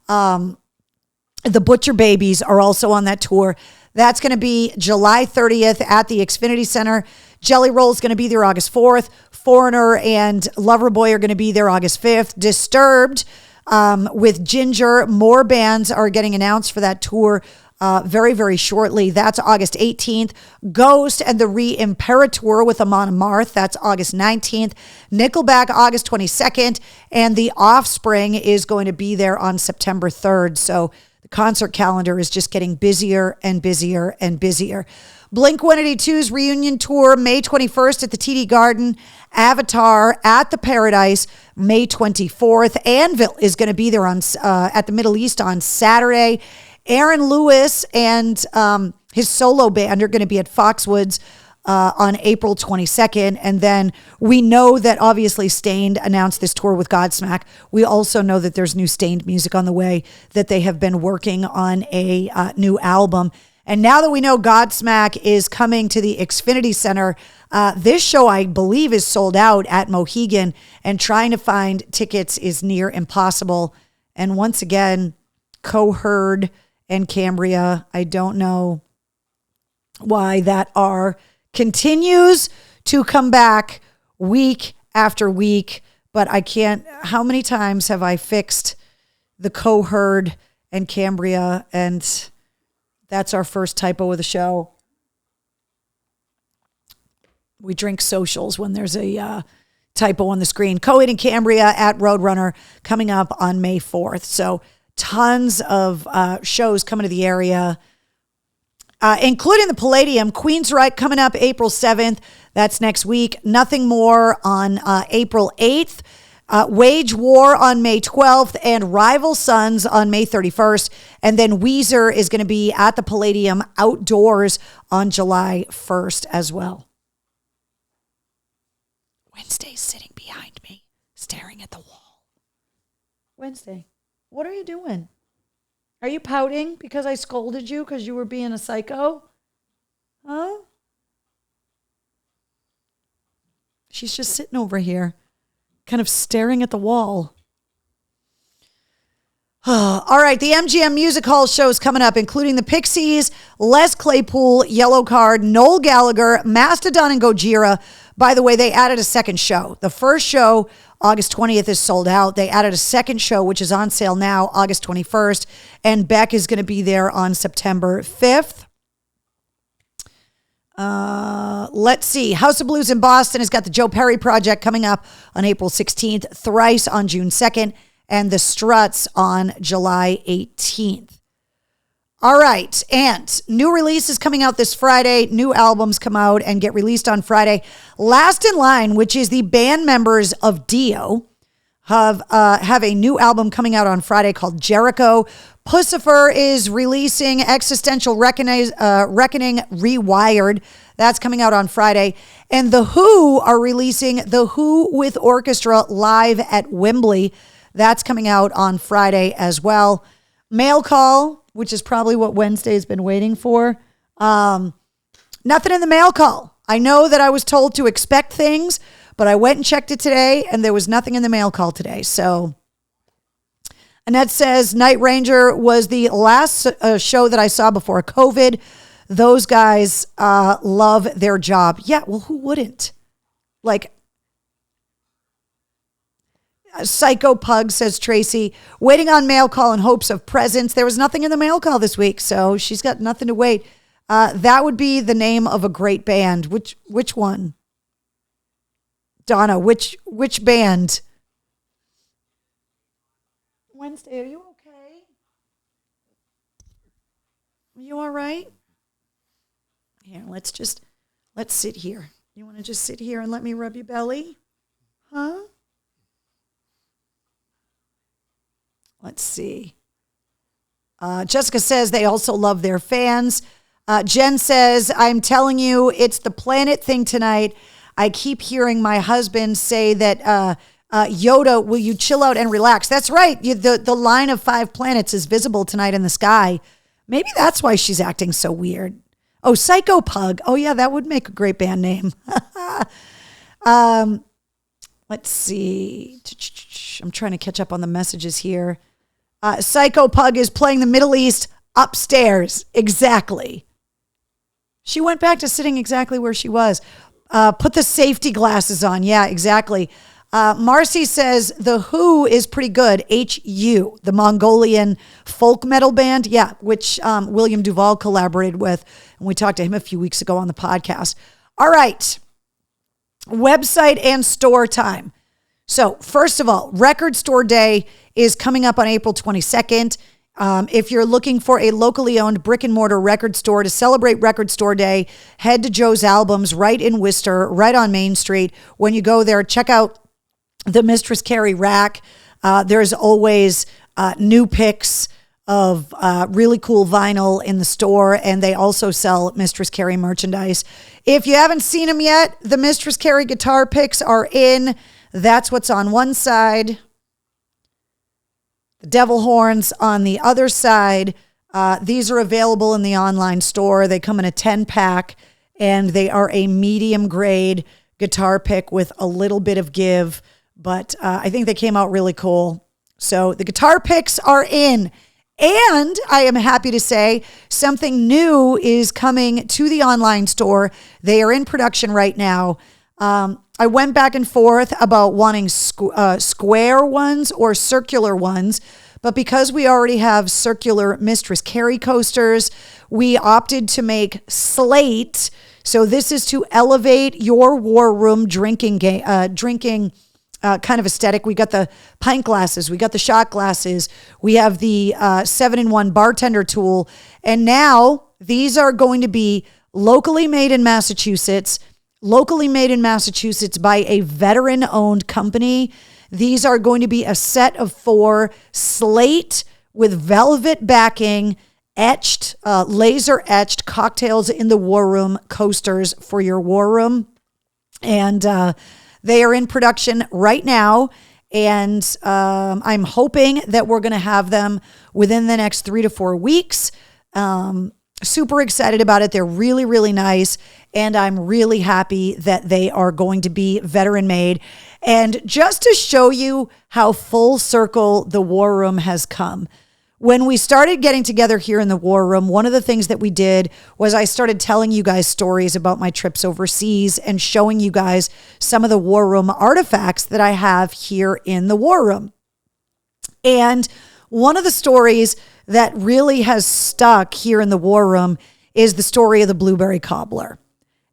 The Butcher Babies are also on that tour. That's going to be July 30th at the Xfinity Center. Jelly Roll is going to be there August 4th. Foreigner and Loverboy are going to be there August 5th. Disturbed with Ginger. More bands are getting announced for that tour very, very shortly. That's August 18th. Ghost and the Re-Imperator with Amon Amarth. That's August 19th. Nickelback, August 22nd. And The Offspring is going to be there on September 3rd. So the concert calendar is just getting busier and busier and busier. Blink-182's reunion tour, May 21st at the TD Garden. Avatar at the Paradise, May 24th. Anvil is going to be there on at the Middle East on Saturday. Aaron Lewis and his solo band are going to be at Foxwoods on April 22nd. And then we know that obviously Staind announced this tour with Godsmack. We also know that there's new Staind music on the way, that they have been working on a new album. And now that we know Godsmack is coming to the Xfinity Center, this show, I believe, is sold out at Mohegan, and trying to find tickets is near impossible. And once again, Coherd and Cambria, I don't know why that R continues to come back week after week, but I can't. How many times have I fixed the Coherd and Cambria? And that's our first typo of the show. We drink socials when there's a typo on the screen. Coed and Cambria at Roadrunner coming up on May 4th. So tons of shows coming to the area, including the Palladium. Queensryche coming up April 7th. That's next week. Nothing More on April 8th. Wage War on May 12th and Rival Sons on May 31st. And then Weezer is going to be at the Palladium outdoors on July 1st as well. Wednesday's sitting behind me, staring at the wall. Wednesday, what are you doing? Are you pouting because I scolded you because you were being a psycho? Huh? She's just sitting over here, kind of staring at the wall. All right, the MGM Music Hall shows coming up, including the Pixies, Les Claypool, Yellowcard, Noel Gallagher, Mastodon, and Gojira. By the way, they added a second show. The first show, August 20th, is sold out. They added a second show, which is on sale now, August 21st. And Beck is going to be there on September 5th. Let's see. House of Blues in Boston has got the Joe Perry Project coming up on April 16th, Thrice on June 2nd, and the Struts on July 18th. All right, and new releases coming out this Friday. New albums come out and get released on Friday. Last in Line, which is the band members of Dio, have a new album coming out on Friday called Jericho. Puscifer is releasing Existential Reckoning Rewired. That's coming out on Friday. And The Who are releasing The Who with Orchestra live at Wembley. That's coming out on Friday as well. Mail Call, which is probably what Wednesday's been waiting for. Nothing in the mail call. I know that I was told to expect things, but I went and checked it today, and there was nothing in the mail call today. So Annette says Night Ranger was the last show that I saw before COVID. Those guys love their job. Yeah, well, who wouldn't? Like, Psycho Pug, says Tracy, waiting on mail call in hopes of presents. There was nothing in the mail call this week, so she's got nothing to wait. That would be the name of a great band. Which one? Donna, which band? Wednesday, are you okay? Are you all right? Here, let's sit here. You want to just sit here and let me rub your belly? Huh? Let's see. Jessica says they also love their fans. Jen says, I'm telling you, it's the planet thing tonight. I keep hearing my husband say that, Yoda, will you chill out and relax? That's right. The line of 5 planets is visible tonight in the sky. Maybe that's why she's acting so weird. Oh, Psycho Pug. Oh, yeah, that would make a great band name. Let's see. I'm trying to catch up on the messages here. Psycho Pug is playing the Middle East upstairs. Exactly. She went back to sitting exactly where she was. Put the safety glasses on. Yeah, exactly. Marcy says The Who is pretty good. HU, the Mongolian folk metal band. Yeah, which William Duvall collaborated with. And we talked to him a few weeks ago on the podcast. All right. Website and store time. So first of all, Record Store Day is coming up on April 22nd. If you're looking for a locally owned brick and mortar record store to celebrate Record Store Day, head to Joe's Albums right in Worcester, right on Main Street. When you go there, check out the Mistress Carrie rack. There's always new picks of really cool vinyl in the store, and they also sell Mistress Carrie merchandise. If you haven't seen them yet, the Mistress Carrie guitar picks are in. That's what's on one side. The devil horns on the other side. These are available in the online store. They come in a 10-pack, and they are a medium grade guitar pick with a little bit of give, but I think they came out really cool. So the guitar picks are in, and I am happy to say something new is coming to the online store. They are in production right now. I went back and forth about wanting square ones or circular ones, but because we already have circular Mistress Carrie coasters, we opted to make slate So this is to elevate your war room drinking kind of aesthetic. We got the pint glasses, we got the shot glasses, we have the 7-in-1 bartender tool, and now these are going to be locally made in Massachusetts by a veteran-owned company. These are going to be a set of 4 slate with velvet backing, etched, laser etched cocktails in the war room coasters for your war room. And they are in production right now. And I'm hoping that we're going to have them within the next 3 to 4 weeks. Super excited about it. They're really, really nice. And I'm really happy that they are going to be veteran made. And just to show you how full circle the war room has come, when we started getting together here in the war room, one of the things that we did was I started telling you guys stories about my trips overseas and showing you guys some of the war room artifacts that I have here in the war room. And one of the stories that really has stuck here in the war room is the story of the blueberry cobbler.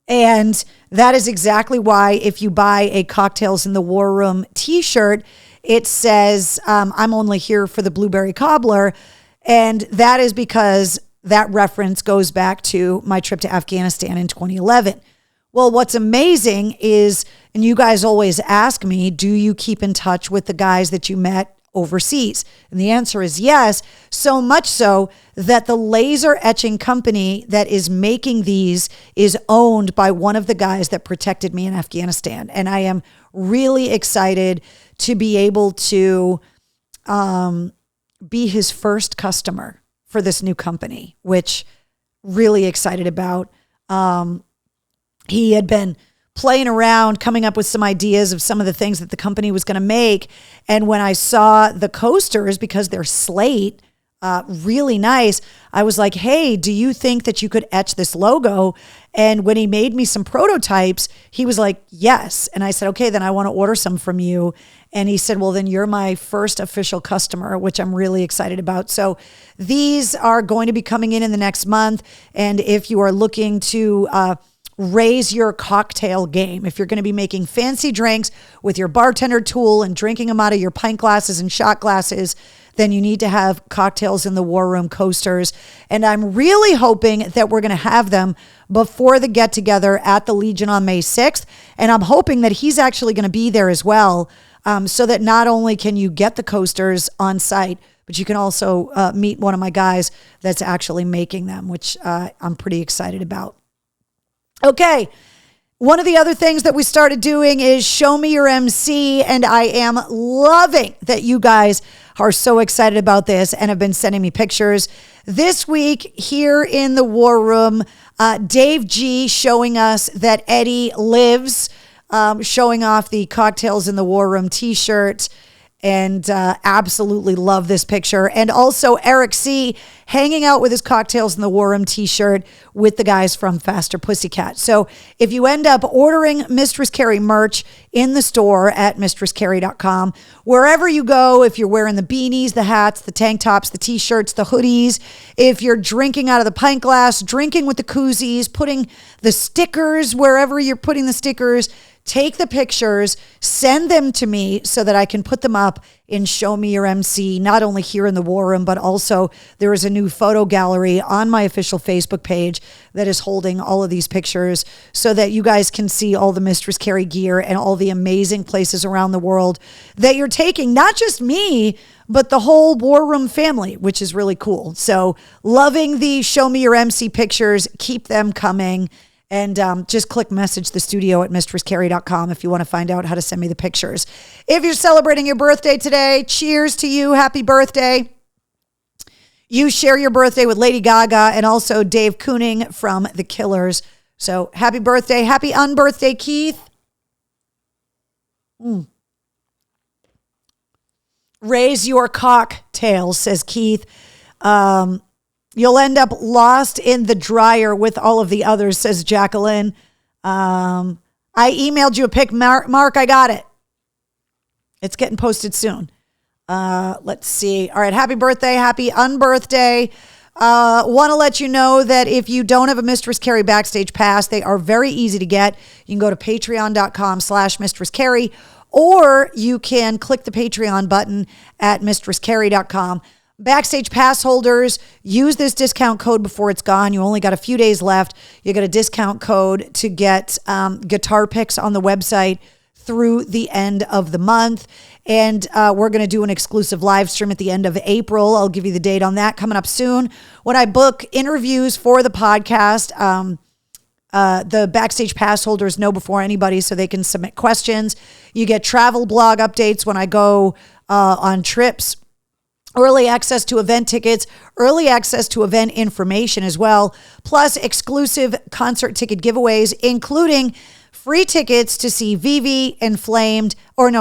And that is exactly why if you buy a Cocktails in the War Room t-shirt, it says, I'm only here for the blueberry cobbler. And that is because that reference goes back to my trip to Afghanistan in 2011. Well, what's amazing is, and you guys always ask me, do you keep in touch with the guys that you met overseas? And the answer is yes, so much so that the laser etching company that is making these is owned by one of the guys that protected me in Afghanistan. And I am really excited to be able to be his first customer for this new company, which really excited about. He had been playing around, coming up with some ideas of some of the things that the company was going to make. And when I saw the coasters, because they're slate, really nice, I was like, hey, do you think that you could etch this logo? And when he made me some prototypes, he was like, yes. And I said, okay, then I want to order some from you. And he said, well, then you're my first official customer, which I'm really excited about. So these are going to be coming in the next month. And if you are looking to raise your cocktail game, if you're going to be making fancy drinks with your bartender tool and drinking them out of your pint glasses and shot glasses, then you need to have Cocktails in the War Room coasters. And I'm really hoping that we're going to have them before the get together at the Legion on May 6th. And I'm hoping that he's actually going to be there as well, so that not only can you get the coasters on site, but you can also meet one of my guys that's actually making them, which I'm pretty excited about. Okay, one of the other things that we started doing is Show Me Your MC, and I am loving that you guys are so excited about this and have been sending me pictures. This week here in the War Room, Dave G showing us that Eddie lives, showing off the Cocktails in the War Room t-shirt, and absolutely love this picture. And also Eric C hanging out with his Cocktails in the War Room t-shirt with the guys from Faster Pussycat. So if you end up ordering Mistress Carrie merch in the store at mistresscarrie.com, wherever you go, if you're wearing the beanies, the hats, the tank tops, the t-shirts, the hoodies, if you're drinking out of the pint glass, drinking with the koozies, putting the stickers wherever you're putting the stickers, take the pictures, send them to me so that I can put them up in Show Me Your MC, not only here in the War Room, but also there is a new photo gallery on my official Facebook page that is holding all of these pictures so that you guys can see all the Mistress Carrie gear and all the amazing places around the world that you're taking, not just me, but the whole War Room family, which is really cool. So loving the Show Me Your MC pictures. Keep them coming. And just click message the studio at mistresscarrie.com if you want to find out how to send me the pictures. If you're celebrating your birthday today, cheers to you. Happy birthday. You share your birthday with Lady Gaga and also Dave Kooning from The Killers. So happy birthday. Happy unbirthday, Keith. Raise your cocktail, says Keith. You'll end up lost in the dryer with all of the others, says Jacqueline. I emailed you a pic, Mark. I got it. It's getting posted soon. Let's see. All right. Happy birthday. Happy unbirthday. Want to let you know that if you don't have a Mistress Carrie Backstage Pass, they are very easy to get. You can go to patreon.com/Mistress Carrie, or you can click the Patreon button at mistresscarrie.com. Backstage Pass holders, use this discount code before it's gone. You only got a few days left. You get a discount code to get guitar picks on the website through the end of the month. And we're going to do an exclusive live stream at the end of April. I'll give you the date on that coming up soon. When I book interviews for the podcast, the Backstage Pass holders know before anybody, so they can submit questions. You get travel blog updates when I go on trips, early access to event tickets, early access to event information as well, plus exclusive concert ticket giveaways, including free tickets to see Vivi Enslaved and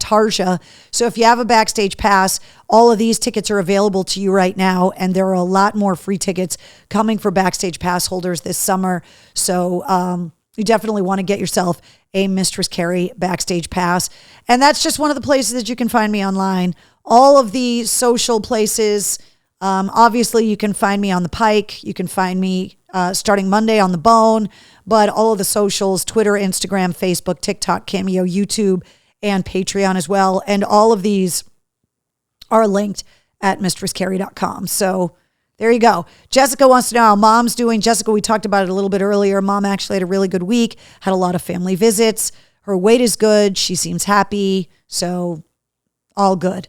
Tarja. So if you have a Backstage Pass, all of these tickets are available to you right now, and there are a lot more free tickets coming for Backstage Pass holders this summer. So you definitely want to get yourself a Mistress Carrie Backstage Pass. And that's just one of the places that you can find me online. All of the social places, obviously you can find me on the Pike. You can find me starting Monday on the Bone, but all of the socials, Twitter, Instagram, Facebook, TikTok, Cameo, YouTube, and Patreon as well. And all of these are linked at mistresscarrie.com. So there you go. Jessica wants to know how mom's doing. Jessica, we talked about it a little bit earlier. Mom actually had a really good week, had a lot of family visits. Her weight is good. She seems happy. So all good.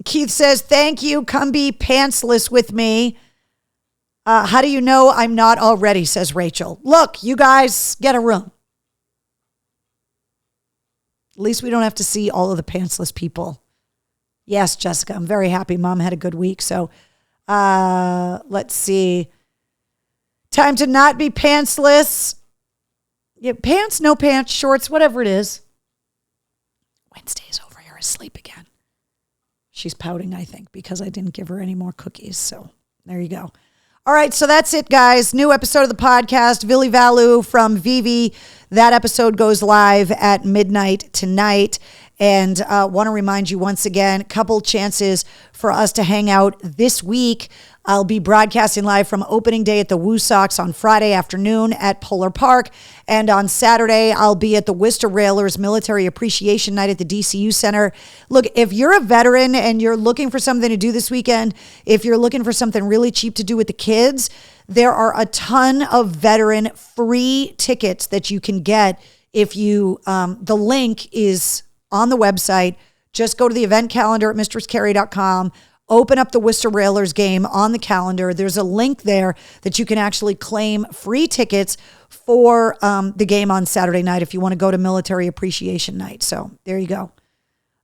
Keith says, thank you. Come be pantsless with me. How do you know I'm not already, says Rachel. Look, you guys get a room. At least we don't have to see all of the pantsless people. Yes, Jessica, I'm very happy. Mom had a good week. So let's see. Time to not be pantsless. Yeah, pants, no pants, shorts, whatever it is. Wednesday's over here asleep again. She's pouting, I think, because I didn't give her any more cookies. So there you go. All right, so that's it, guys. New episode of the podcast, Vili Valu from Vivi. That episode goes live at midnight tonight. And want to remind you once again, a couple chances for us to hang out this week. I'll be broadcasting live from opening day at the Woo Sox on Friday afternoon at Polar Park. And on Saturday, I'll be at the Worcester Railers Military Appreciation Night at the DCU Center. Look, if you're a veteran and you're looking for something to do this weekend, if you're looking for something really cheap to do with the kids, there are a ton of veteran free tickets that you can get if you, the link is on the website. Just go to the event calendar at mistresscarrie.com. Open up the Worcester Railers game on the calendar. There's a link there that you can actually claim free tickets for the game on Saturday night if you want to go to Military Appreciation Night. So there you go.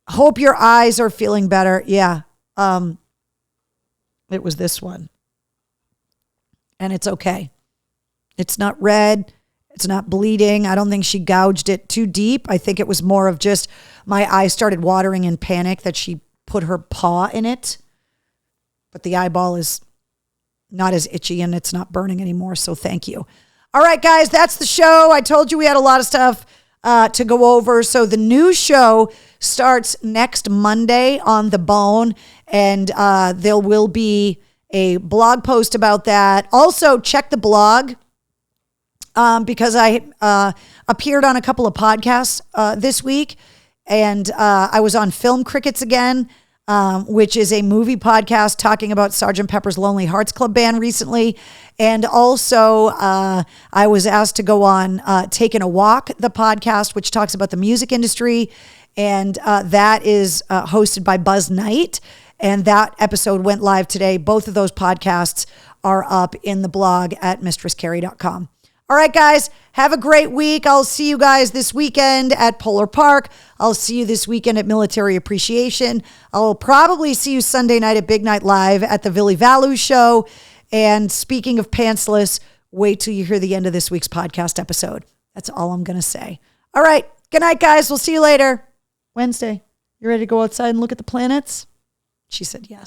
Hope your eyes are feeling better. Yeah. It was this one. And it's okay. It's not red. It's not bleeding. I don't think she gouged it too deep. I think it was more of just my eye started watering in panic that she put her paw in it. But the eyeball is not as itchy and it's not burning anymore. So thank you. All right, guys, that's the show. I told you we had a lot of stuff to go over. So the new show starts next Monday on The Bone. And there will be a blog post about that. Also, check the blog. Because I appeared on a couple of podcasts this week, and I was on Film Crickets again, which is a movie podcast talking about Sgt. Pepper's Lonely Hearts Club Band recently. And also I was asked to go on Taking a Walk, the podcast, which talks about the music industry. And that is hosted by Buzz Knight. And that episode went live today. Both of those podcasts are up in the blog at mistresscarrie.com. All right, guys, have a great week. I'll see you guys this weekend at Polar Park. I'll see you this weekend at Military Appreciation. I'll probably see you Sunday night at Big Night Live at the Vili Valu show. And speaking of pantsless, wait till you hear the end of this week's podcast episode. That's all I'm going to say. All right, good night, guys. We'll see you later. Wednesday. You ready to go outside and look at the planets? She said yes.